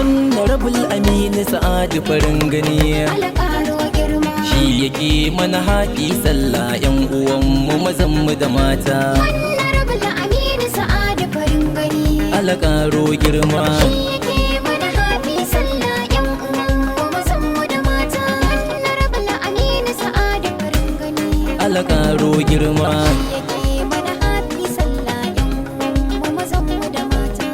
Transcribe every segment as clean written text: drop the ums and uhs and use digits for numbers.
Honorable Aminu Sa'adu farin gani, shi yake mana haƙi sallah yan uwanmu mazanmu da mata. Honorable Aminu Sa'adu farin gani, alƙaro girma, shi yake mana haƙi sallah yan uwanmu mazanmu da mata. Honorable Aminu Sa'adu farin gani, alƙaro girma, yake mana haƙi sallah yan uwanmu mazanmu da mata.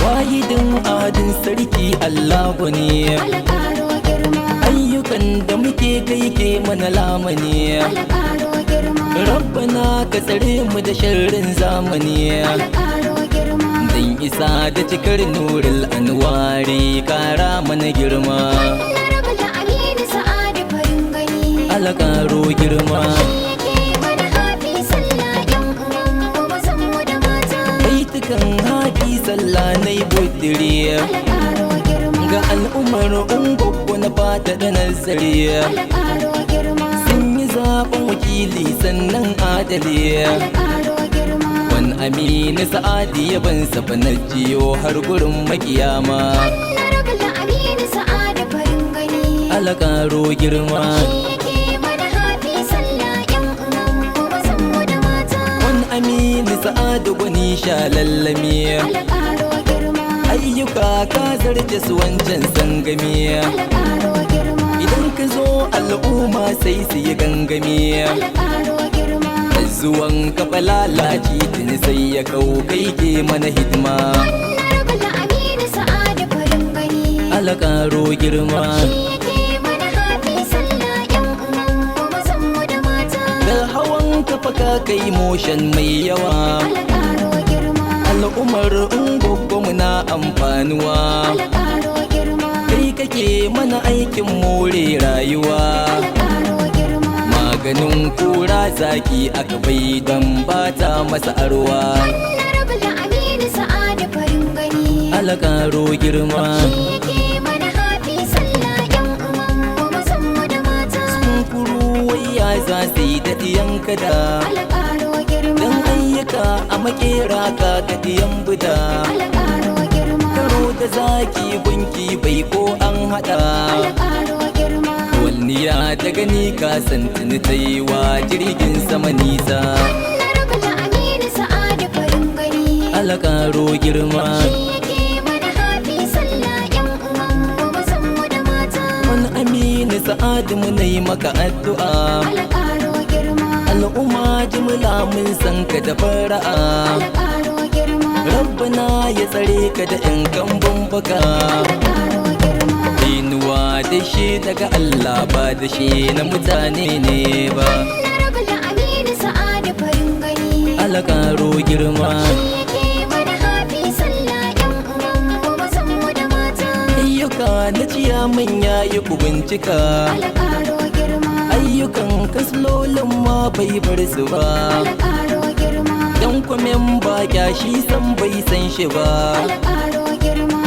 wahidin adin sarki Allahu ne, Alƙaro girma, ayyukan da muke kai ke mana lamani. alƙaro girma, Rabbana ka tsare mu da sharrin zamani, alƙaro girma. dan isa da cikar nurul anwari kara mana girma. Honorable Aminu Sa'adu farin gani, alƙaro girma, yake mana haƙi sallah yan uwanmu mazanmu da mata. baitukan haƙi sallah na yi budiri, Alƙaro girma, ga al'ummar ungoggo na fata da nazari. alƙaro girma, Sun yi zaɓen wakili sannan adali, alƙaro girma. wani Aminu Sa'adu ya ban safa na jiyo har gurin makiyama. Honorable Aminu Sa'adu farin gani, alƙaro girma, yake mana haƙi sallah yan uwanmu mazanmu da mata. wani Aminu Sa'adu gwani sha lallami, Alƙaro girma, ayyuka ka zarce su wancan sangami. alƙaro girma, Idan ka zo al'umma sai su yi gangami, alƙaro girma. zuwan kafa lalaci tuni sai ya kau kai ke mana hidima. Honorable Aminu Sa'adu farin gani, alƙaro girma, yake mana haƙi sallah yan uwanmu mazanmu da mata. da hawan kafa ka kai motion mai yawa. Alƙaro girma, al'ummar ungoggo muna amfanuwa, alƙaro girma, kai kake mana aikin more rayuwa. alƙaro girma. maganin kura zaki aka bai don bata masa arwa. Honorable Aminu Sa'adu farin gani, alƙaro girma, yake mana haƙi sallah yan uwanmu mazanmu da mata. kunkuru waya za su yi daɗiyan kada, Alƙaro girma, don ayyuka a makera ka daɗiyan buda. alƙaro girma, karo da zaki gunki bai ko an haɗa. alƙaro girma. walniya ta gani ka santini ta yi wa jirgin sama nisa. Honorable Aminu Sa'adu farin gani, alƙaro girma, yake mana haƙi sallah yan uwanmu mazanmu da mata. wani Aminu Sa'adu muna yi maka addu'a. Alƙaro girma, al'umma jimla mun san ka da fara'a. alƙaro girma, Rabbana ya tsare ka da ƴan kambun baka. alƙaro girma. Inuwa da shi daga Allah ba da shi na mutane ne ba. Honorable Aminu Sa'adu farin gani, alƙaro girma, yake mana haƙi sallah yan uwanmu mazanmu da mata. ayyuka na ciyaman ya yi ku bincika. Alƙaro girma, ayyukan kaslolin ma bai bar su ba. alƙaro girma, yan kwamen ba shi san bai san shi ba. alƙaro girma.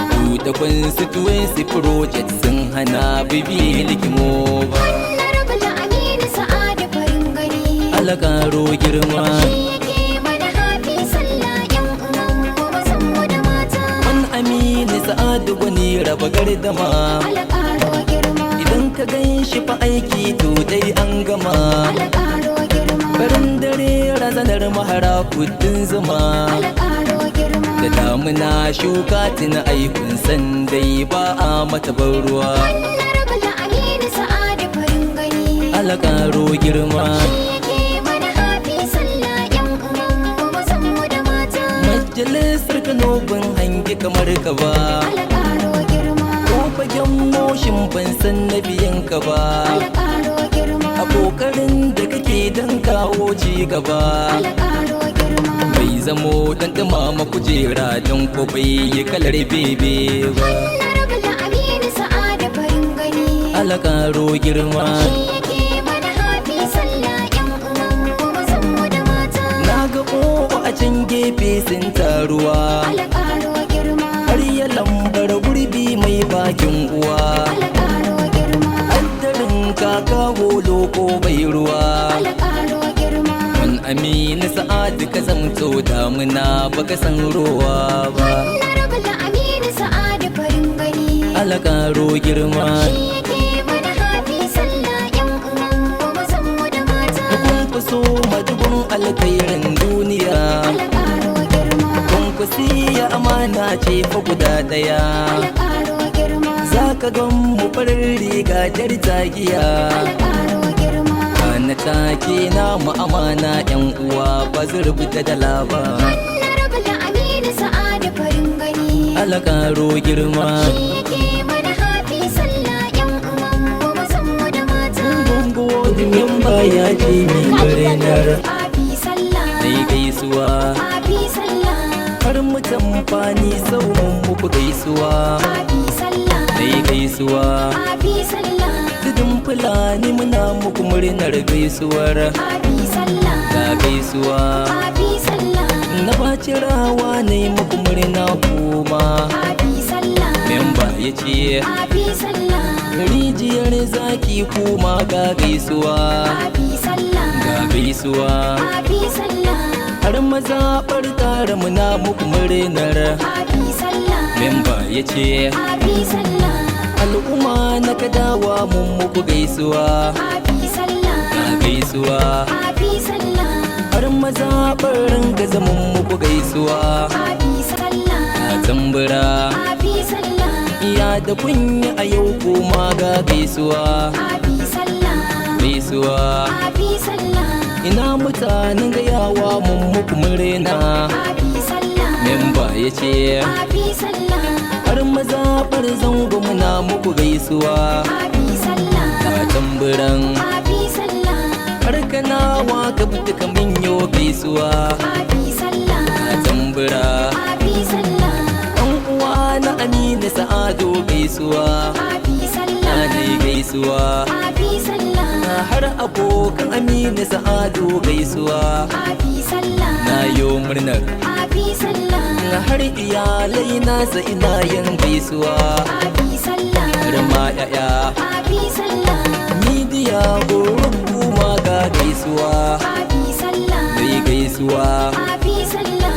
da constituency project sun hana bibi likimo ba. Honorable Aminu Sa'adu farin gani, alƙaro girma, yake mana haƙi sallah yan uwanmu mazanmu da mata. wani Aminu Sa'adu gwani raba gardama. Alƙaro girma, idan ka gan shi fa aiki to dai an gama. alƙaro girma, farin dare razanar mahara kudin zuma. alƙaro girma. da damuna shuka tuna aikun san dai ba a mata ban ruwa. Honorable Aminu Sa'adu farin gani, alƙaro girma, yake mana haƙi sallah yan uwanmu mazanmu da mata. majalisar Kano ban hangi kamar ka ba. Alƙaro girma, ko fagen moshin ban san na biyan ka ba. alƙaro girma, a ƙoƙarin da kake don kawo ci gaba. alƙaro girma. bai zamo dan dumama kujera don ko bai yi kalar bebe ba. Honorable Aminu Sa'adu farin gani, alƙaro girma, yake mana haƙi sallah yan uwanmu mazanmu da mata. na ga ƙoƙo a can gefe sun taruwa. Alƙaro girma, har ya lambar gurbi mai bakin uwa. alƙaro girma, addarin kaka holo ko bai ruwa. alƙaro girma. wani Aminu Sa'adu ka zamto damuna baka san ruwa ba. Honorable Aminu Sa'adu farin gani. Allah karo girma. Shi yake mana hafi sallah yan uwan mu mazan mu da mata. Kun fi so madubin alkhairin duniya. Allah karo girma. Kwankwasiyya amana ce fa guda daya. Allah karo girma. Zaka gan mu farin riga jar tagiya. Allah karo girma. Kana take namu amana yan uwa ba zurbuta da laba. Honorable Aminu Sa'adu farin gani. Allah karo girma. Shi yake mana hafi sallah yan uwan mu mazan mu da mata. Gungun baya ce mi barenar. Hafi sallah. Dai gaisuwa. Hafi sallah. Har mutan fani sau mun muku gaisuwa. Hafi sallah. Dai gaisuwa. Hafi sallah. Tudun fulani muna muku murnar gaisuwar. Hafi sallah. Ga gaisuwa. Hafi sallah. Na baci rawa ne muku murna kuma. Hafi sallah. Memba ya ce Hafi sallah. rijiyar zaki kuma ga gaisuwa. Hafi sallah. Ga gaisuwa. Hafi sallah. Har mazaɓar tara muna muku murnar. Hafi sallah. Memba ya ce Hafi sallah. al'umma na kadawa mun muku gaisuwa. Hafi sallah. Ga gaisuwa. Hafi sallah. Har mazaɓar gaza mun muku gaisuwa. Hafi sallah. Ga tambura Hafi sallah. iya da kunya a yau kuma ga gaisuwa. Hafi sallah. Gaisuwa Hafi sallah. ina mutanen gayawa mun muku murna. Hafi sallah. Memba ya ce Hafi sallah. har mazaɓar zango muna muku gaisuwa. Hafi sallah. Ga tamburan Hafi sallah. har kanawa ka buta min yau gaisuwa. Hafi sallah. Ga tambura Hafi sallah. ɗan uwa na Aminu Sa'adu gaisuwa. Hafi sallah. Dadi gaisuwa Hafi sallah. har abokan Aminu Sa'adu gaisuwa. Hafi sallah. Na yo murnar Hafi sallah. har iyalai nasa ina yin gaisuwa. Hafi sallah. Har ma yaya Hafi sallah. midiya gurin kuma ga gaisuwa. Hafi sallah. Gai gaisuwa Hafi sallah.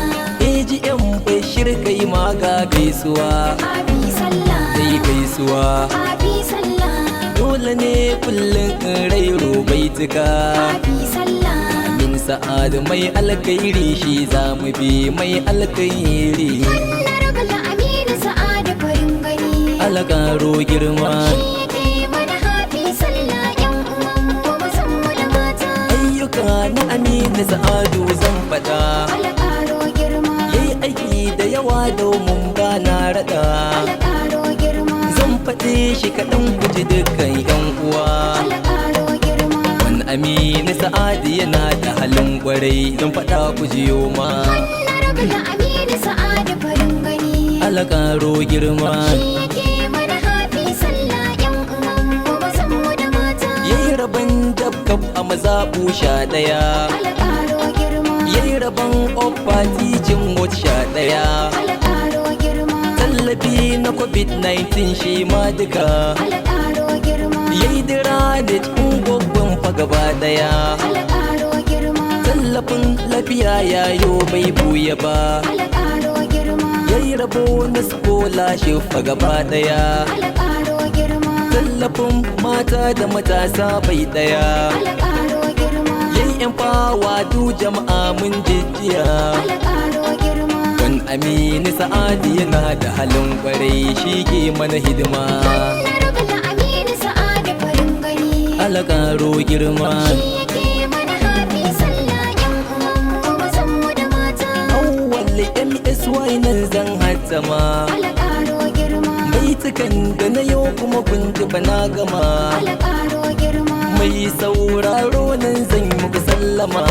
AGM Bashir kai ma ga gaisuwa. Hafi sallah. Gai gaisuwa Hafi sallah. dole ne kullum in rairo baituka. Hafi sallah. Amin Sa'adu mai alkhairi shi za mu bi mai alkhairi. Honorable Aminu Sa'adu farin gani. Alkaro girma Shi yake mana hafi sallah yan uwan mu mazan mu da mata. ayyuka na Aminu Sa'adu zan faɗa. Alƙaro girma. Yayi aiki da yawa domin gana raɗa. Alƙaro girma. Zan faɗe shi kaɗan guji dukkan 'yan uwa. Alƙaro girma. Wani Aminu Sa'adu yana da halin kwarai don faɗa ku jiyo ma. Honorable Aminu Sa'adu farin gani. Alkaro girma Shi yake mana hafi sallah yan uwan mu mazan mu da mata. yayi rabon dabkab a mazaɓu 11. Alƙaro girma. Yayi rabon offa tijin wot 11. Alƙaro girma. Tallafi na COVID-19 shi ma duka. Alƙaro girma. Yayi dira da ungoggon fa gaba daya. Alƙaro girma. Tallafin lafiya yayo bai buya ba. Alƙaro girma. Yayi rabo na scholarship fa gaba daya. Alƙaro girma. Tallafin mata da matasa bai daya. Alƙaro girma. Yayi yan fawa du jama'a mun jijjiya. Alƙaro girma. Wani Aminu Sa'adu yana da halin kwarai shi ke mana hidima. Honorable Aminu Sa'adu farin gani. Alkaro girma Shi yake mana hafi sallah yan uwan mu mazan mu da mata. awwal MSY nan zan hattama. Alƙaro girma. Baitukan da na yau kuma kun ji ba na gama. Alƙaro girma. Mai sauraro nan zan muku sallama.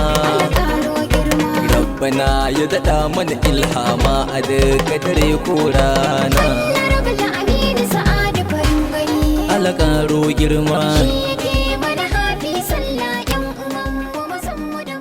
Alƙaro girma. Rabbana ya daɗa mana ilhama a duka dare ko rana. Honorable Aminu Sa'adu farin gani. Alkaro girma Shi